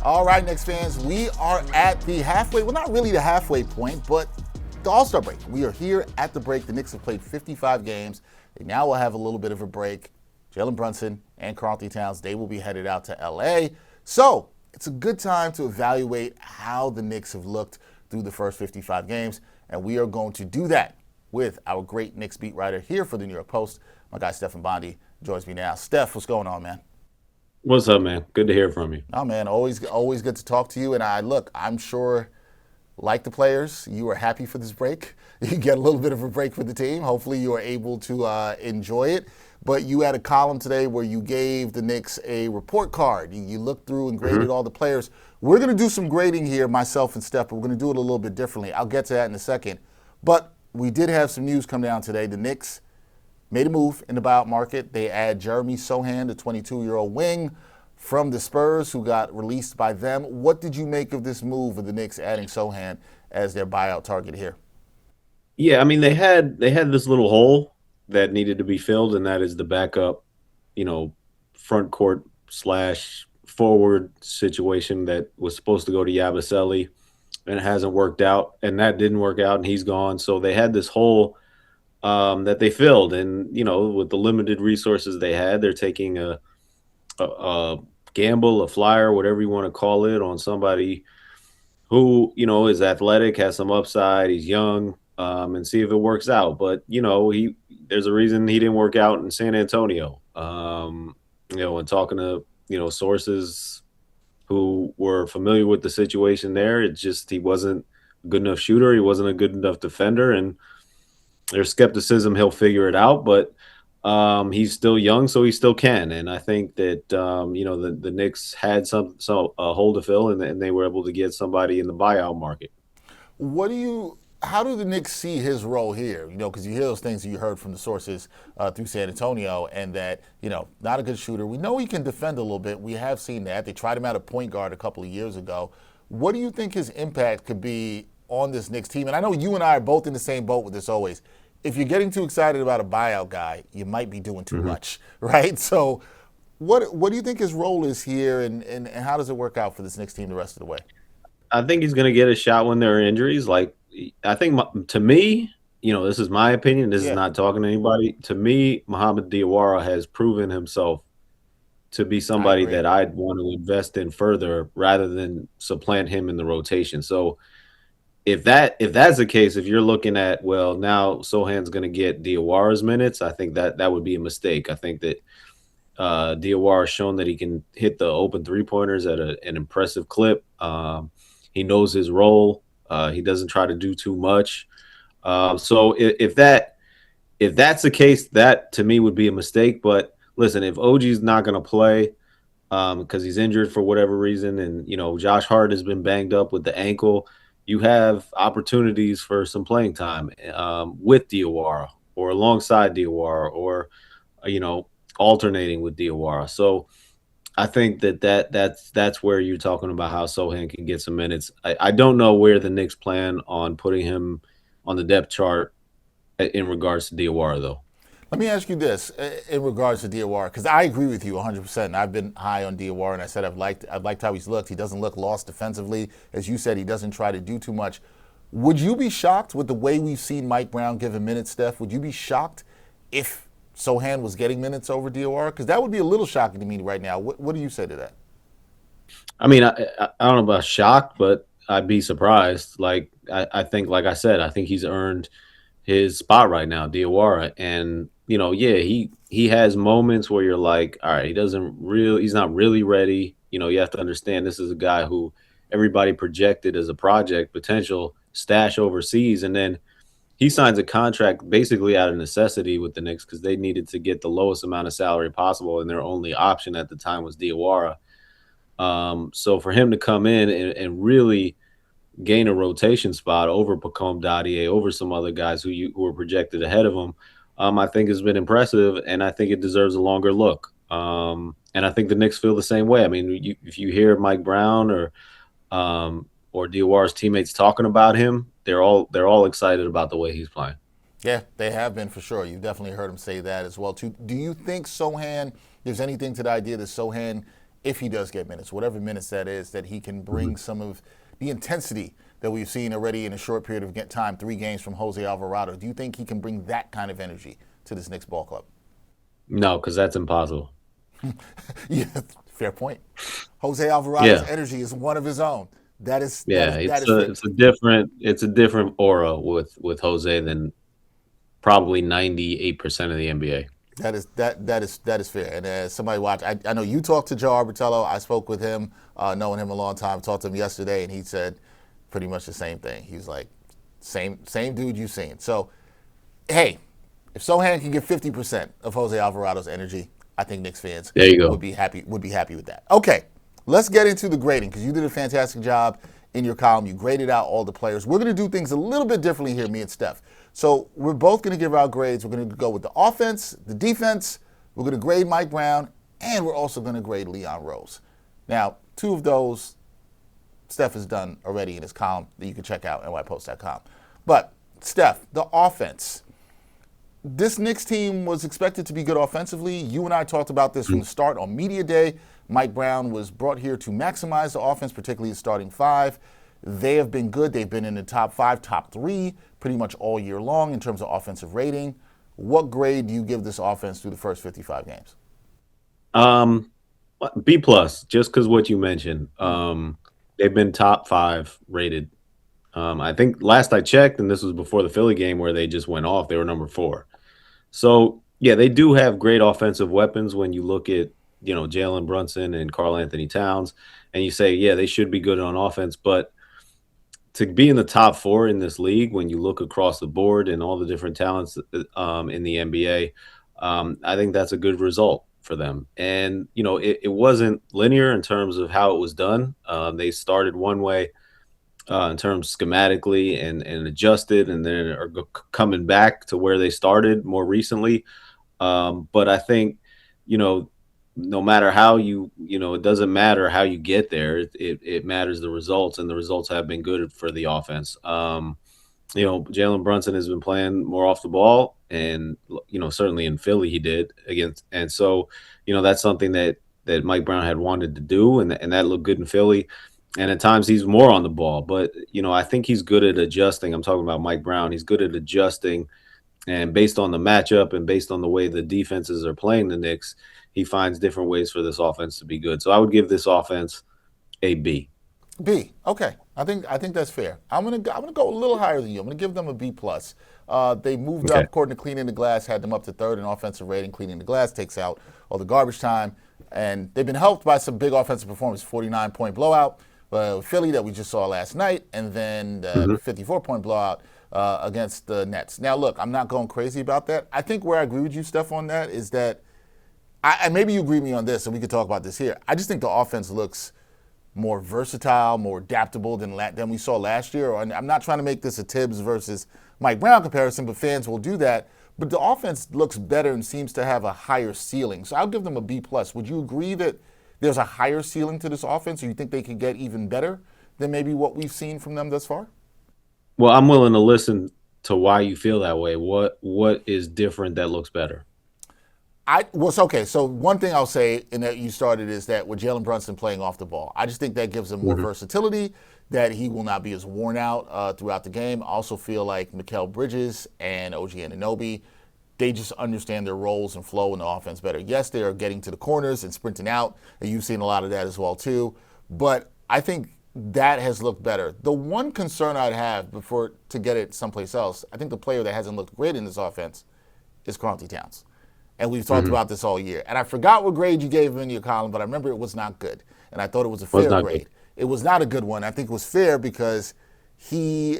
All right, Knicks fans, we are at the halfway, well, not really the halfway point, but the All-Star break. We are here at the break. The Knicks have played 55 games. They now will have a little bit of a break. Jalen Brunson and Karl-Anthony Towns, they will be headed out to L.A. So it's a good time to evaluate how the Knicks have looked through the first 55 games, and we are going to do that with our great Knicks beat writer here for the New York Post. My guy, Stefan Bondy, joins me now. Steph, what's going on, man? What's up, man? Good to hear from you. Oh, man, always good to talk to you. And I'm sure, like the players, you are happy for this break. You get a little bit of a break for the team. Hopefully you are able to enjoy it. But you had a column today where you gave the Knicks a report card. You looked through and graded all the players. We're going to do some grading here, myself and Steph, but we're going to do it a little bit differently. I'll get to that in a second. But we did have some news come down today. The Knicks made a move in the buyout market. They add Jeremy Sochan, the 22-year-old wing from the Spurs, who got released by them. What did you make of this move of the Knicks adding Sochan as their buyout target here? Yeah, I mean they had this little hole that needed to be filled, and that is the backup, front court slash forward situation that was supposed to go to Yabusele, and it hasn't worked out, and that didn't work out, and he's gone. So they had this hole that they filled, and with the limited resources they had, they're taking a gamble, a flyer, whatever you want to call it, on somebody who is athletic, has some upside, he's young, and see if it works out. But there's a reason he didn't work out in San Antonio. And talking to sources who were familiar with the situation there, it just he wasn't a good enough shooter, he wasn't a good enough defender, and there's skepticism he'll figure it out, but he's still young, so he still can. And I think that the Knicks had some a hole to fill, and they were able to get somebody in the buyout market. How do the Knicks see his role here? Because you hear those things that you heard from the sources through San Antonio, and that not a good shooter. We know he can defend a little bit. We have seen that. They tried him out at point guard a couple of years ago. What do you think his impact could be on this Knicks team? And I know you and I are both in the same boat with this always. If you're getting too excited about a buyout guy, you might be doing too much, right? So what do you think his role is here, and how does it work out for this Knicks team the rest of the way? I think he's going to get a shot when there are injuries. Like, I think to me, this is my opinion. This is not talking to anybody. To me, Mohamed Diawara has proven himself to be somebody that I'd want to invest in further rather than supplant him in the rotation. So if that's the case, if you're looking at, well, now Sohan's going to get Diawara's minutes, I think that would be a mistake. I think that Diawara has shown that he can hit the open three-pointers at an impressive clip. He knows his role. He doesn't try to do too much. So if that's the case, that to me would be a mistake. But listen, if OG's not going to play because he's injured for whatever reason, and Josh Hart has been banged up with the ankle, you have opportunities for some playing time with Diawara or alongside Diawara, or alternating with Diawara. So I think that's where you're talking about how Sochan can get some minutes. I don't know where the Knicks plan on putting him on the depth chart in regards to Diawara, though. Let me ask you this in regards to Diawara, because I agree with you 100%. And I've been high on Diawara, and I said I've liked how he's looked. He doesn't look lost defensively. As you said, he doesn't try to do too much. Would you be shocked with the way we've seen Mike Brown give him minutes, Steph? Would you be shocked if Sochan was getting minutes over Diawara? Because that would be a little shocking to me right now. What do you say to that? I mean, I don't know about shocked, but I'd be surprised. Like, I think, like I said, I think he's earned his spot right now, Diawara. And, he has moments where you're like, all right, he's not really ready. You have to understand this is a guy who everybody projected as a project potential stash overseas. And then he signs a contract basically out of necessity with the Knicks because they needed to get the lowest amount of salary possible, and their only option at the time was Diawara. So for him to come in and really gain a rotation spot over Pacome Dadier, over some other guys who were projected ahead of him, I think has been impressive, and I think it deserves a longer look. And I think the Knicks feel the same way. I mean, if you hear Mike Brown or Diawara's teammates talking about him, they're all excited about the way he's playing. Yeah, they have been for sure. You've definitely heard him say that as well too. Do you think Sochan, there's anything to the idea that Sochan if he does get minutes, whatever minutes that is, that he can bring some of the intensity that we've seen already in a short period of time, 3 games from Jose Alvarado? Do you think he can bring that kind of energy to this Knicks ball club? No, because that's impossible. Yeah, fair point. Jose Alvarado's Yeah, energy is one of his own. yeah. That is fair. It's a different aura with Jose than probably 98% of the NBA. That is fair. And as somebody watched, I know you talked to Joe Arbitello. I spoke with him, knowing him a long time. Talked to him yesterday, and he said pretty much the same thing. He's like, same dude you've seen. So, hey, if Sochan can get 50% of Jose Alvarado's energy, I think Knicks fans There you would go. be happy. Would be happy with that. Okay, let's get into the grading because you did a fantastic job in your column. You graded out all the players. We're going to do things a little bit differently here, me and Steph. So we're both going to give our grades. We're going to go with the offense, the defense. We're going to grade Mike Brown, and we're also going to grade Leon Rose. Now, 2 of those Steph has done already in his column that you can check out at nypost.com. But Steph, the offense. This Knicks team was expected to be good offensively. You and I talked about this from the start on Media Day. Mike Brown was brought here to maximize the offense, particularly the starting 5. They have been good. They've been in the top 5, top 3 pretty much all year long in terms of offensive rating. What grade do you give this offense through the first 55 games? B plus, just because what you mentioned. They've been top 5 rated. I think last I checked, and this was before the Philly game where they just went off, they were number 4. So yeah, they do have great offensive weapons when you look at, Jalen Brunson and Karl Anthony Towns, and you say, yeah, they should be good on offense. But to be in the top 4 in this league, when you look across the board and all the different talents in the NBA, I think that's a good result for them. And it wasn't linear in terms of how it was done. They started one way in terms schematically and adjusted, and then are coming back to where they started more recently. But I think, no matter how it doesn't matter how you get there. It matters the results, and the results have been good for the offense. Jalen Brunson has been playing more off the ball, and certainly in Philly he did against, and so that's something that Mike Brown had wanted to do, and that looked good in Philly. And at times he's more on the ball, but I think he's good at adjusting. I'm talking about Mike Brown. He's good at adjusting, and based on the matchup and based on the way the defenses are playing the Knicks, he finds different ways for this offense to be good. So I would give this offense a B. B. Okay, I think that's fair. I'm gonna go a little higher than you. I'm gonna give them a B plus. They moved up according to Cleaning the Glass, had them up to 3rd in offensive rating. Cleaning the Glass takes out all the garbage time, and they've been helped by some big offensive performance. 49-point blowout. Philly that we just saw last night, and then the 54-point blowout against the Nets. Now, look, I'm not going crazy about that. I think where I agree with you, Steph, on that is that, and maybe you agree with me on this, and we could talk about this here. I just think the offense looks more versatile, more adaptable than we saw last year. And I'm not trying to make this a Tibbs versus Mike Brown comparison, but fans will do that. But the offense looks better and seems to have a higher ceiling. So I'll give them a B plus. Would you agree that there's a higher ceiling to this offense, or you think they could get even better than maybe what we've seen from them thus far? Well, I'm willing to listen to why you feel that way. What is different that looks better? Okay. So one thing I'll say, and that you started, is that with Jalen Brunson playing off the ball, I just think that gives him more versatility, that he will not be as worn out throughout the game. I also feel like Mikal Bridges and OG Anunoby, they just understand their roles and flow in the offense better. Yes, they are getting to the corners and sprinting out, and you've seen a lot of that as well too. But I think that has looked better. The one concern I'd have to get it someplace else, I think the player that hasn't looked great in this offense is Karl-Anthony Towns. And we've talked about this all year. And I forgot what grade you gave him in your column, but I remember it was not good. And I thought it was a fair grade. Good. It was not a good one. I think it was fair because he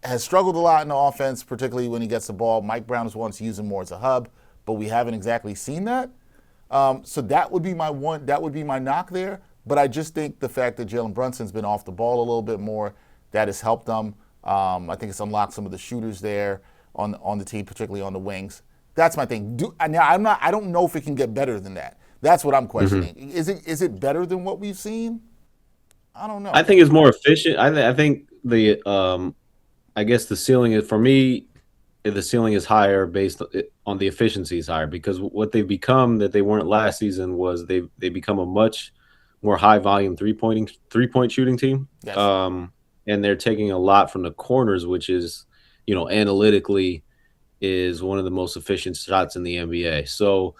has struggled a lot in the offense, particularly when he gets the ball. Mike Brown is wants to use him more as a hub, but we haven't exactly seen that. So that would be my one. That would be my knock there. But I just think the fact that Jalen Brunson's been off the ball a little bit more, that has helped them. I think it's unlocked some of the shooters there on the team, particularly on the wings. That's my thing. I don't know if it can get better than that. That's what I'm questioning. Is it better than what we've seen? I don't know. I think it's more efficient. I think I guess the ceiling is, for me, the ceiling is higher based on the efficiency is higher, because what they've become that they weren't last season was they become a much more high volume 3-point shooting team. Yes. And they're taking a lot from the corners, which is, analytically is one of the most efficient shots in the NBA. So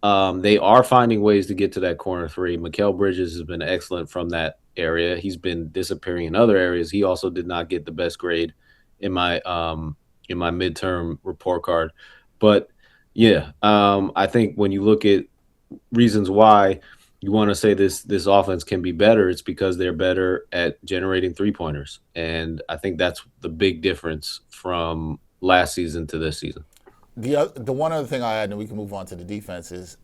they are finding ways to get to that corner three. Mikal Bridges has been excellent from that area. He's been disappearing in other areas. He also did not get the best grade in my midterm report card. But yeah, I think when you look at reasons why you want to say this offense can be better, it's because they're better at generating 3-pointers. And I think that's the big difference from last season to this season. The one other thing I had, and we can move on to the defense, is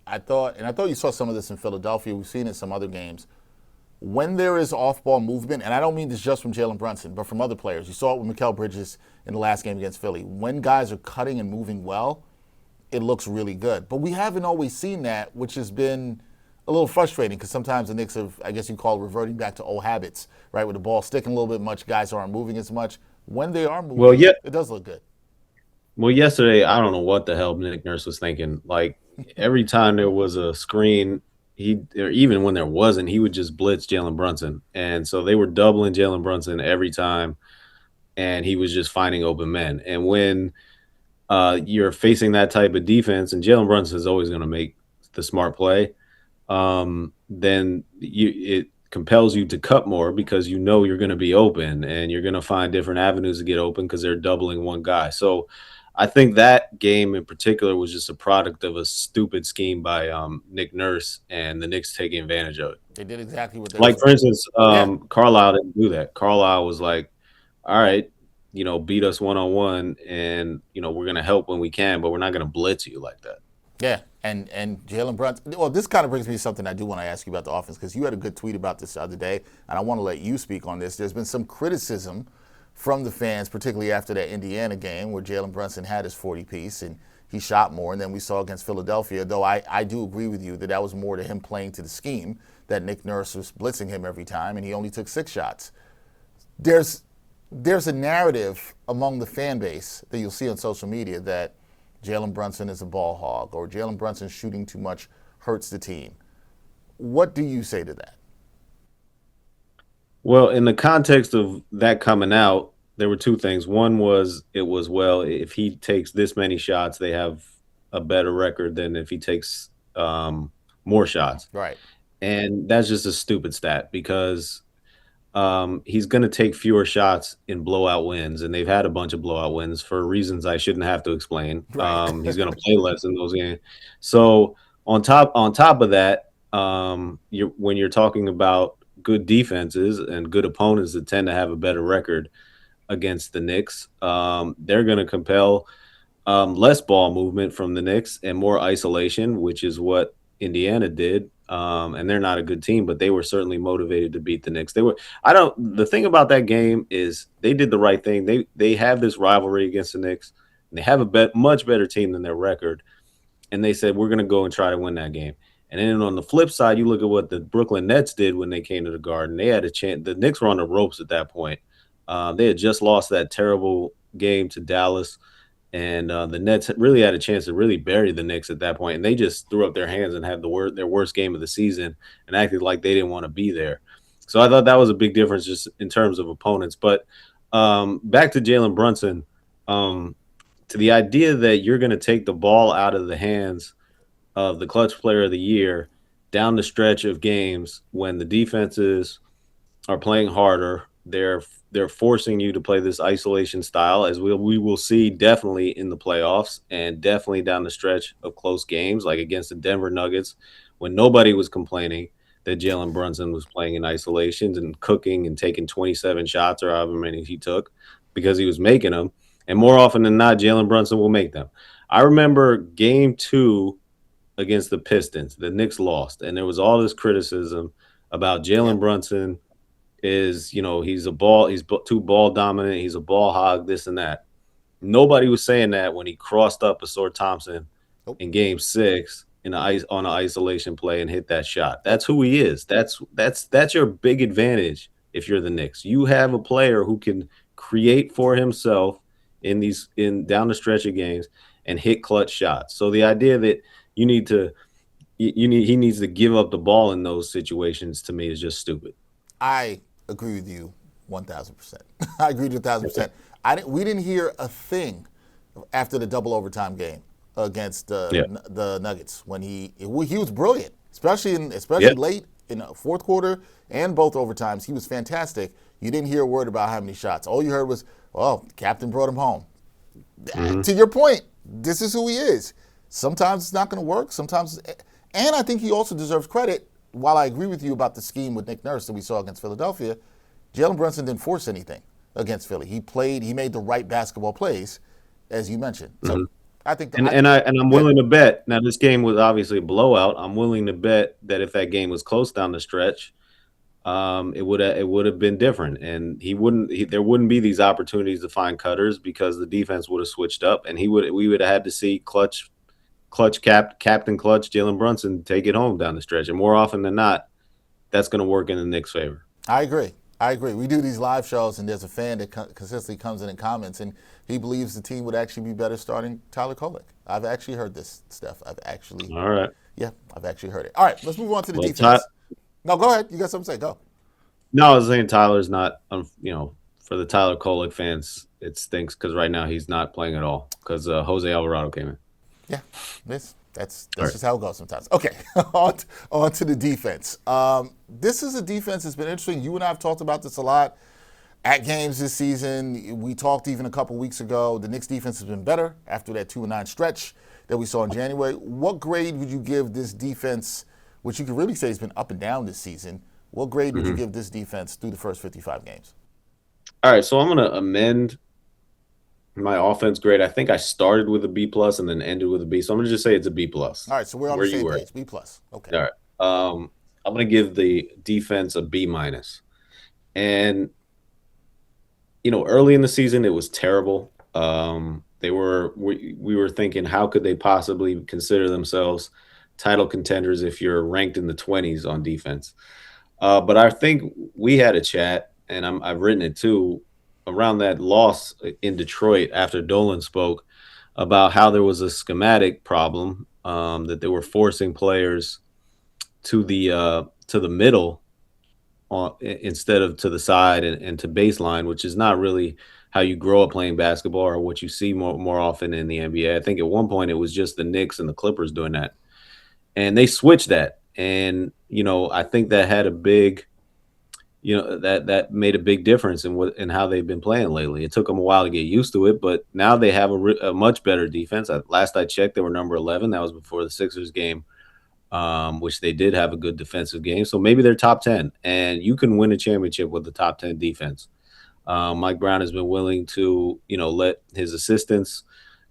I thought you saw some of this in Philadelphia. We've seen it in some other games. When there is off-ball movement, and I don't mean this just from Jalen Brunson, but from other players. You saw it with Mikal Bridges in the last game against Philly. When guys are cutting and moving well, it looks really good. But we haven't always seen that, which has been a little frustrating because sometimes the Knicks have, I guess you call it, reverting back to old habits, right? With the ball sticking a little bit much, guys aren't moving as much. When they are moving, Well, yeah. it does look good. Well, yesterday, I don't know what the hell Nick Nurse was thinking. Like, every time there was a screen, or even when there wasn't, he would just blitz Jalen Brunson. And so they were doubling Jalen Brunson every time, and he was just finding open men. And when you're facing that type of defense, and Jalen Brunson is always going to make the smart play, then it compels you to cut more because you know you're going to be open and you're going to find different avenues to get open because they're doubling one guy. So I think that game in particular was just a product of a stupid scheme by Nick Nurse and the Knicks taking advantage of it. They did exactly what they like, for instance, Carlisle didn't do that. Carlisle was like, all right, beat us one-on-one and, we're going to help when we can, but we're not going to blitz you like that. Yeah, and Jalen Brunson. Well, this kind of brings me to something I do want to ask you about the offense because you had a good tweet about this the other day, and I want to let you speak on this. There's been some criticism from the fans, particularly after that Indiana game where Jalen Brunson had his 40-piece and he shot more, and then we saw against Philadelphia, though I do agree with you that was more to him playing to the scheme, that Nick Nurse was blitzing him every time, and he only took 6 shots. There's a narrative among the fan base that you'll see on social media that Jalen Brunson is a ball hog or Jalen Brunson shooting too much hurts the team. What do you say to that? Well, in the context of that coming out, there were 2 things. One was if he takes this many shots, they have a better record than if he takes more shots. Right. And that's just a stupid stat because he's going to take fewer shots in blowout wins, and they've had a bunch of blowout wins for reasons I shouldn't have to explain. Right. He's going to play less in those games. So on top of that, when you're talking about good defenses and good opponents that tend to have a better record against the Knicks, they're going to compel less ball movement from the Knicks and more isolation, which is what Indiana did. And they're not a good team, but they were certainly motivated to beat the Knicks. The thing about that game is they did the right thing. They have this rivalry against the Knicks, and they have a much better team than their record. And they said, we're going to go and try to win that game. And then on the flip side, you look at what the Brooklyn Nets did when they came to the Garden. They had a chance. The Knicks were on the ropes at that point. They had just lost that terrible game to Dallas. And the Nets really had a chance to really bury the Knicks at that point. And they just threw up their hands and had their worst game of the season and acted like they didn't want to be there. So I thought that was a big difference just in terms of opponents. But back to Jalen Brunson, to the idea that you're going to take the ball out of the hands of the clutch player of the year down the stretch of games when the defenses are playing harder, they're forcing you to play this isolation style, as we will see definitely in the playoffs and definitely down the stretch of close games, like against the Denver Nuggets, when nobody was complaining that Jalen Brunson was playing in isolations and cooking and taking 27 shots or however many he took because he was making them. And more often than not, Jalen Brunson will make them. I remember game 2 against the Pistons, the Knicks lost, and there was all this criticism about Jalen Brunson is, he's too ball dominant, he's a ball hog, this and that. Nobody was saying that when he crossed up Asor Thompson in game 6 on an isolation play and hit that shot. That's who he is. That's your big advantage if you're the Knicks. You have a player who can create for himself in down the stretch of games and hit clutch shots. So the idea that you need to, he needs to give up the ball in those situations. To me, is just stupid. I agree with you 1,000%. I agree with you 1,000%. We didn't hear a thing after the double overtime game against Yeah, the Nuggets when he was brilliant, especially yeah. late in the fourth quarter and both overtimes. He was fantastic. You didn't hear a word about how many shots. All you heard was, "Oh, captain brought him home." Mm-hmm. To your point, this is who he is. Sometimes it's not going to work. Sometimes, and I think he also deserves credit. While I agree with you about the scheme with Nick Nurse that we saw against Philadelphia, Jalen Brunson didn't force anything against Philly. He played. He made the right basketball plays, as you mentioned. So Mm-hmm. I think that And I'm good. willing to bet. Now this game was obviously a blowout. I'm willing to bet that if that game was close down the stretch, it would have been different, and there wouldn't be these opportunities to find cutters because the defense would have switched up, and we would have had to see captain clutch Jalen Brunson take it home down the stretch, and more often than not, that's going to work in the Knicks' favor. I agree. I agree. We do these live shows, and there's a fan that consistently comes in and comments, and he believes the team would actually be better starting Tyler Kolek. I've actually heard this, Steph. All right. I've actually heard it. All right, let's move on to the Well, defense. No, go ahead. You got something to say? Go. no, I was saying Tyler's not. For the Tyler Kolek fans, it stinks because right now he's not playing at all because Jose Alvarado came in. Yeah, that's All right. just how it goes sometimes. Okay, on to the defense. This is a defense that's been interesting. You and I have talked about this a lot at games this season. We talked even a couple weeks ago. The Knicks defense has been better after that 2-9 stretch that we saw in January. What grade would you give this defense, which you could really say has been up and down this season? What grade would you give this defense through the first 55 games? All right, so I'm going to amend my offense grade. I think I started with a B plus and then ended with a B. So I'm gonna just say it's a B plus. All right, so we're on Where the you same were. page. B plus. Okay. All right. I'm gonna give the defense a B minus. And early in the season it was terrible. We were thinking, how could they possibly consider themselves title contenders if you're ranked in the 20s on defense? But I think we had a chat, and I've written it too, around that loss in Detroit after Dolan spoke about how there was a schematic problem, that they were forcing players to the middle instead of to the side and to baseline, which is not really how you grow up playing basketball or what you see more often in the NBA. I think at one point it was just the Knicks and the Clippers doing that, and they switched that. And I think that had a big that made a big difference in how they've been playing lately. It took them a while to get used to it, but now they have a much better defense. Last I checked, they were number 11. That was before the Sixers game, which they did have a good defensive game. So maybe they're top 10, and you can win a championship with the top 10 defense. Mike Brown has been willing to let his assistants,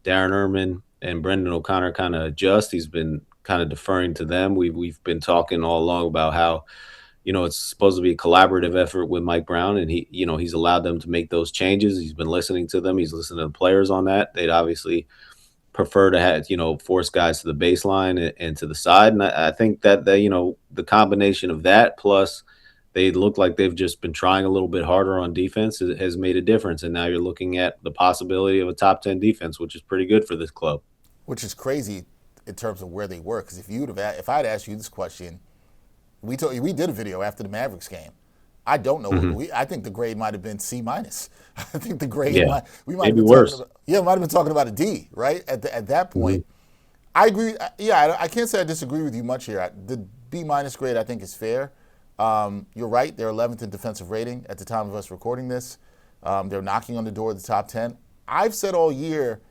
Darren Erman and Brendan O'Connor, kind of adjust. He's been kind of deferring to them. We've been talking all along about how it's supposed to be a collaborative effort with Mike Brown, and he's allowed them to make those changes. He's been listening to them. He's listening to the players on that. They'd obviously prefer to have, force guys to the baseline and to the side. And I think that the combination of that plus they look like they've just been trying a little bit harder on defense has made a difference. And now you're looking at the possibility of a top 10 defense, which is pretty good for this club. Which is crazy in terms of where they were. Because if I'd asked you this question, we did a video after the Mavericks game. I don't know. Mm-hmm. I think the grade might have been C minus. I think the grade we might have maybe been worse. might have been talking about a D, right? At that point, I agree. Yeah, I can't say I disagree with you much here. The B minus grade I think is fair. You're right. They're 11th in defensive rating at the time of us recording this. They're knocking on the door of the top 10. I've said all year,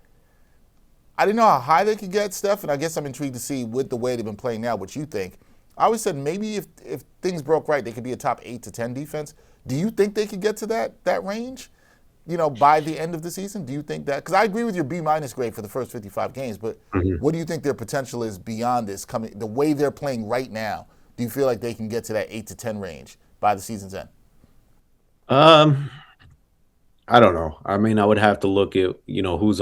I didn't know how high they could get, Steph, and I guess I'm intrigued to see with the way they've been playing now what you think. I always said maybe if things broke right, they could be a top 8 to 10 defense. Do you think they could get to that range, by the end of the season? Do you think that? Because I agree with your B minus grade for the first 55 games, but what do you think their potential is beyond this? The way they're playing right now, do you feel like they can get to that 8 to 10 range by the season's end? I don't know. I mean, I would have to look at who's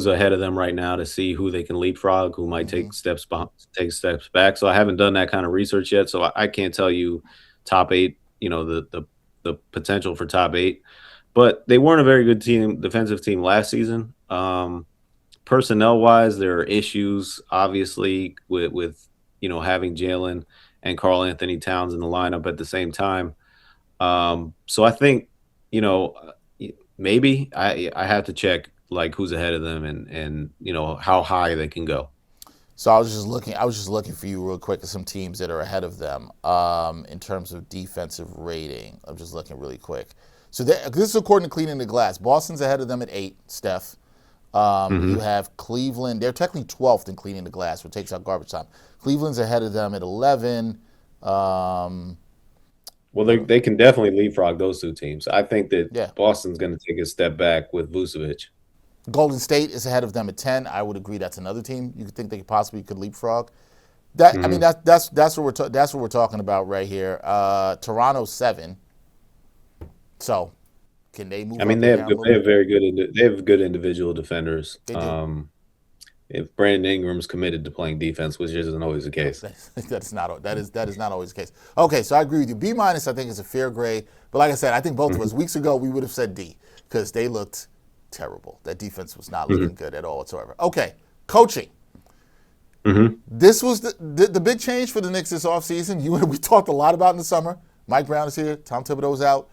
ahead of them right now to see who they can leapfrog, who might take steps back. So I haven't done that kind of research yet. So I can't tell you top 8. The potential for top 8, but they weren't a very good defensive team last season. Personnel wise, there are issues obviously with having Jalen and Karl Anthony Towns in the lineup at the same time. So I think, maybe I have to check like who's ahead of them and how high they can go. So I was just looking for you real quick at some teams that are ahead of them in terms of defensive rating. I'm just looking really quick. So this is according to Cleaning the Glass. Boston's ahead of them at 8, Steph. You have Cleveland. They're technically 12th in Cleaning the Glass, which takes out garbage time. Cleveland's ahead of them at 11. Well, they can definitely leapfrog those two teams. I think that Yeah. Boston's going to take a step back with Vucevic. Golden State is ahead of them at 10. I would agree that's another team you could think they possibly could leapfrog. That I mean that's what we're talking about right here. Toronto's 7. So can they move? I mean, up they and have down a good, they little have very good they have good individual defenders. They do. If Brandon Ingram's committed to playing defense, which isn't always the case. That is not always the case. Okay, so I agree with you. B- I think is a fair grade, but like I said, I think both of us weeks ago we would have said D because they looked terrible. That defense was not looking good at all whatsoever. Okay, coaching. This was the big change for the Knicks this offseason. We talked a lot about in the summer. Mike Brown is here. Tom Thibodeau's out.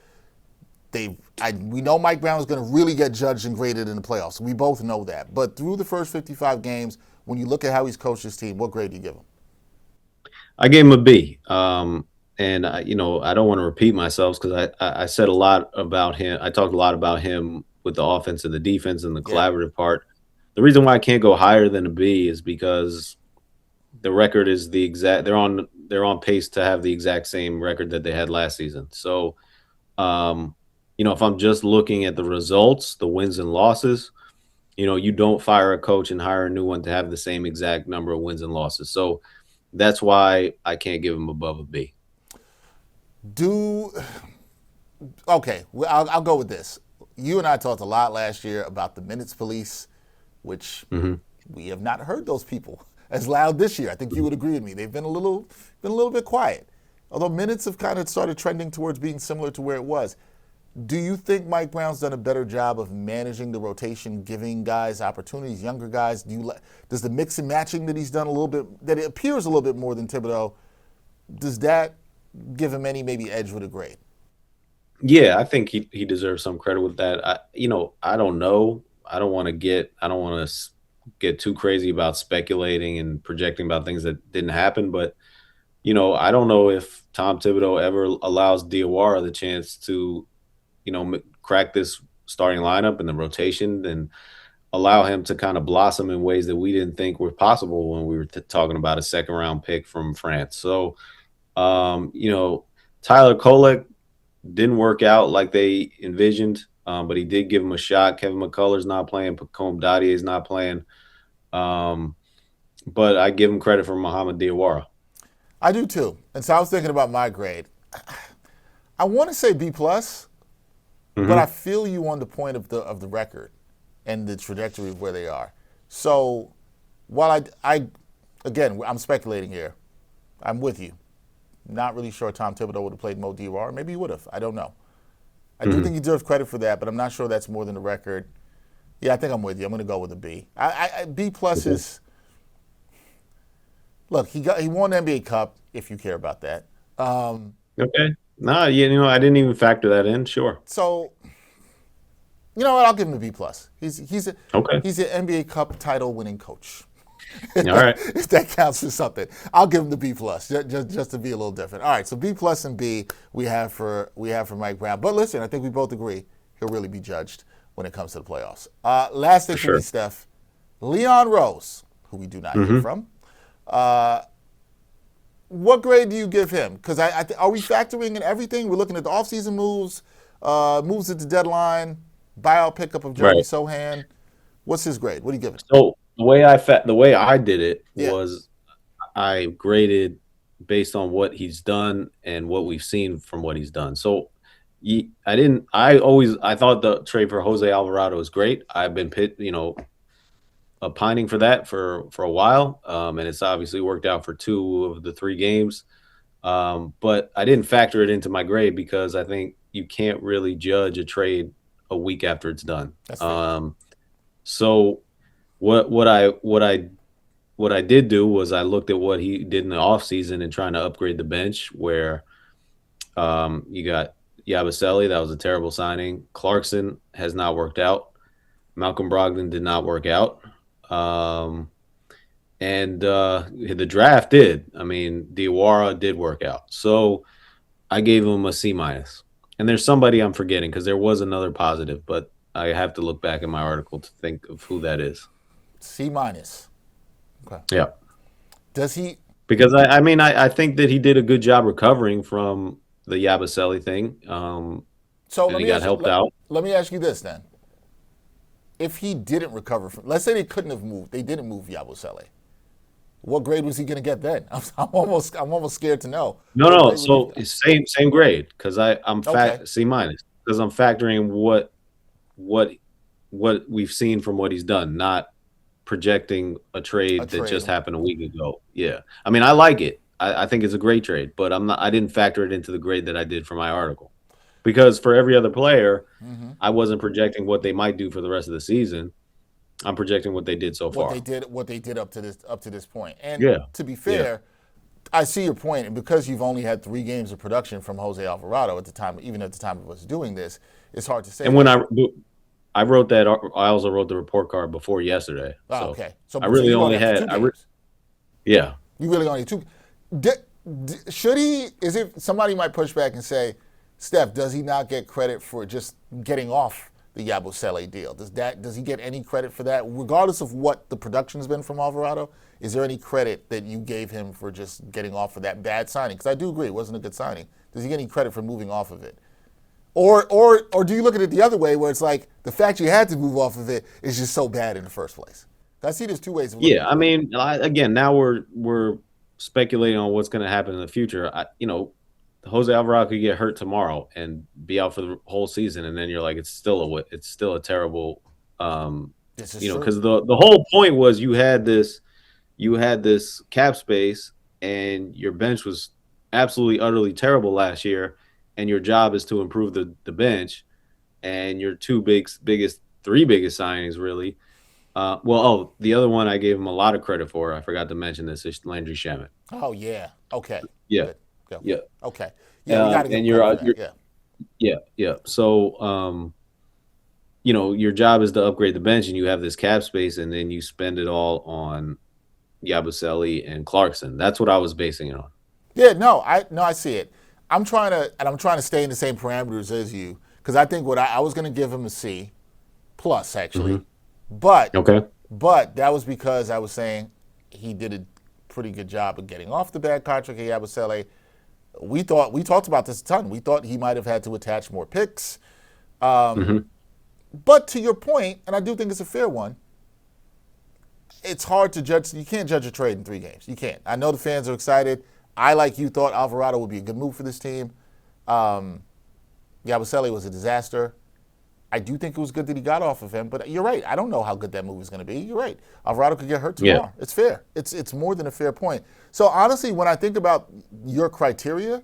We know Mike Brown is going to really get judged and graded in the playoffs. We both know that. But through the first 55 games, when you look at how he's coached his team, what grade do you give him? I gave him a B. And I don't want to repeat myself because I said a lot about him. I talked a lot about him with the offense and the defense and the collaborative part. The reason why I can't go higher than a B is because the record is the exact. They're on pace to have the exact same record that they had last season. So, if I'm just looking at the results, the wins and losses, you don't fire a coach and hire a new one to have the same exact number of wins and losses. So that's why I can't give him above a B. Okay, well, I'll go with this. You and I talked a lot last year about the minutes police, which we have not heard those people as loud this year. I think you would agree with me. They've been a little bit quiet. Although minutes have kind of started trending towards being similar to where it was. Do you think Mike Brown's done a better job of managing the rotation, giving guys opportunities, younger guys? Does the mix and matching that he's done a little bit, that it appears a little bit more than Thibodeau, does that give him any maybe edge with a grade? Yeah, I think he deserves some credit with that. I don't know. I don't want to get too crazy about speculating and projecting about things that didn't happen, but I don't know if Tom Thibodeau ever allows Diawara the chance to crack this starting lineup and the rotation and allow him to kind of blossom in ways that we didn't think were possible when we were talking about a second round pick from France. So, Tyler Kolek didn't work out like they envisioned, but he did give him a shot. Kevin McCullough's not playing. Pacome Dadier's not playing. But I give him credit for Mohamed Diawara. I do too. And so I was thinking about my grade. I want to say B+. But I feel you on the point of the record and the trajectory of where they are. So while I'm speculating here. I'm with you. Not really sure Tom Thibodeau would have played Mo Diawara. Maybe he would have. I don't know. I do think he deserves credit for that, but I'm not sure that's more than the record. Yeah, I think I'm with you. I'm going to go with a B. B+ is. Look, he won the NBA Cup. If you care about that. Okay. No, I didn't even factor that in. Sure. So, you know what? I'll give him a B+. He's an NBA Cup title winning coach. All right. If that counts for something, I'll give him the B+, just to be a little different. All right, so B+ and B we have for Mike Brown. But listen, I think we both agree he'll really be judged when it comes to the playoffs. Last thing for me, Steph, Leon Rose, who we do not hear from. What grade do you give him? Because are we factoring in everything? We're looking at the offseason moves, moves at the deadline, buyout pickup of Jeremy Sochan. What's his grade? What do you give it? So the way I did it was I graded based on what he's done and what we've seen from what he's done. So I thought the trade for Jose Alvarado was great. I've been pining for that for a while, and it's obviously worked out for 2 of the 3 games. But I didn't factor it into my grade because I think you can't really judge a trade a week after it's done. That's fair. So what I what I did do was I looked at what he did in the offseason and trying to upgrade the bench. Where you got Yabusele, that was a terrible signing. Clarkson has not worked out. Malcolm Brogdon did not work out. And the draft did. I mean, Diawara did work out. So I gave him a C minus. And there's somebody I'm forgetting because there was another positive, but I have to look back in my article to think of who that is. C minus. Okay. Yeah. Does he? Because I think that he did a good job recovering from the Yabusele thing. So and he got helped out. Let me ask you this then: if he didn't recover from, let's say they didn't move Yabusele. What grade was he going to get then? I'm almost scared to know. No. So it's same grade because I'm C minus because I'm factoring what we've seen from what he's done, not projecting a trade that just happened a week ago. Yeah, I mean I like it. I think it's a great trade, but I didn't factor it into the grade that I did for my article because for every other player, I wasn't projecting what they might do for the rest of the season. I'm projecting what they did so far. What they did up to this point. And to be fair, I see your point. And because you've only had 3 games of production from Jose Alvarado at the time, even at the time of us doing this, it's hard to say. And when I wrote that, I also wrote the report card before yesterday. Oh, okay. So I really only had 2 games. Yeah. You really only 2. Should he? Is it somebody might push back and say, Steph, does he not get credit for just getting off the Yabusele deal? Does he get any credit for that, regardless of what the production's been from Alvarado? Is there any credit that you gave him for just getting off of that bad signing? Because I do agree it wasn't a good signing. Does he get any credit for moving off of it, or do you look at it the other way, where it's like the fact you had to move off of it is just so bad in the first place? I see there's 2 ways of looking at it. I mean, again, now we're speculating on what's going to happen in the future. Jose Alvarado could get hurt tomorrow and be out for the whole season, and then you're like, it's still a terrible, because the whole point was you had this cap space, and your bench was absolutely utterly terrible last year, and your job is to improve the bench, and your 3 biggest signings really. The other one I gave him a lot of credit for, I forgot to mention this, is Landry Shamet. Oh yeah, okay, yeah. Yeah. Okay. Yeah, we got to get Yeah. So, your job is to upgrade the bench, and you have this cap space, and then you spend it all on Yabusele and Clarkson. That's what I was basing it on. Yeah. No, I see it. I'm trying to stay in the same parameters as you, because I think I was going to give him a C plus actually, but that was because I was saying he did a pretty good job of getting off the bad contract at Yabusele. We talked about this a ton. We thought he might have had to attach more picks. But to your point, and I do think it's a fair one, it's hard to judge. You can't judge a trade in 3 games. You can't. I know the fans are excited. I, like you, thought Alvarado would be a good move for this team. Yabusele was a disaster. I do think it was good that he got off of him, but you're right. I don't know how good that move is going to be. You're right. Alvarado could get hurt tomorrow. Yeah. It's fair. It's more than a fair point. So honestly, when I think about your criteria,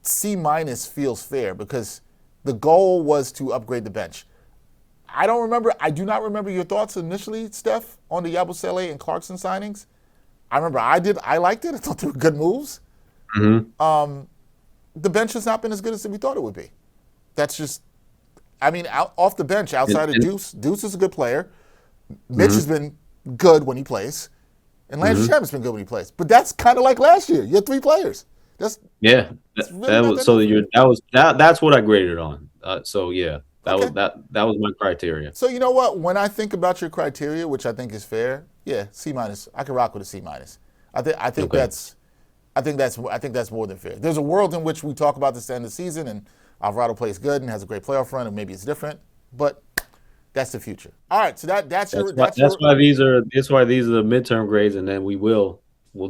C minus feels fair because the goal was to upgrade the bench. I do not remember your thoughts initially, Steph, on the Yabusele and Clarkson signings. I remember I liked it. I thought they were good moves. The bench has not been as good as we thought it would be. That's just, off the bench, outside of Deuce is a good player. Mitch has been good when he plays. And Landry Shamet's been good when he plays. But that's kind of like last year. You had 3 players. That's really that's what I graded on. That was my criteria. So you know what? When I think about your criteria, which I think is fair, C minus. I can rock with a C minus. I think that's more than fair. There's a world in which we talk about this at the end of the season and Alvarado plays good and has a great playoff run, and maybe it's different, but that's the future. All right, so that's why these are the midterm grades, and then we'll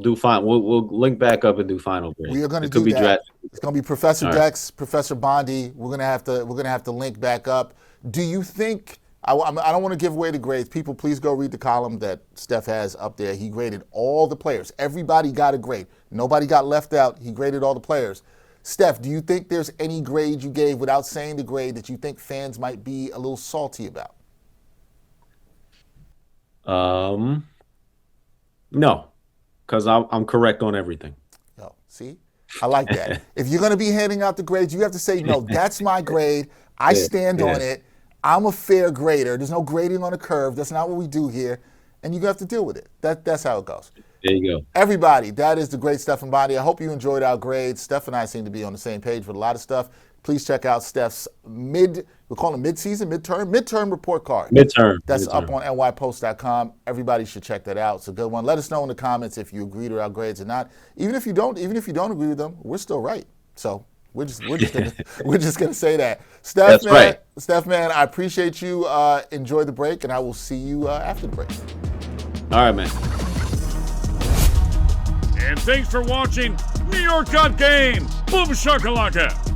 do fine. We'll link back up and do final grades. We are going to do that. It's going to be Professor Dex, Professor Bondy. We're going to have to link back up. Do you think? I don't want to give away the grades. People, please go read the column that Steph has up there. He graded all the players. Everybody got a grade. Nobody got left out. He graded all the players. Steph, do you think there's any grade you gave without saying the grade that you think fans might be a little salty about? No, because I'm correct on everything. No, see? I like that. If you're going to be handing out the grades, you have to say, no, that's my grade. I stand on it. I'm a fair grader. There's no grading on a curve. That's not what we do here. And you have to deal with it. That's how it goes. There you go. Everybody, that is the great Stefan Bondy. I hope you enjoyed our grades. Steph and I seem to be on the same page with a lot of stuff. Please check out Steph's we'll call it midterm report card. That's up on nypost.com. Everybody should check that out. It's a good one. Let us know in the comments if you agree to our grades or not. Even if you don't agree with them, we're still right. So we're just gonna say that. Steph, that's man, right. Steph, man, I appreciate you. Enjoy the break, and I will see you after the break. All right, man. And thanks for watching New York Got Game. Boom shakalaka.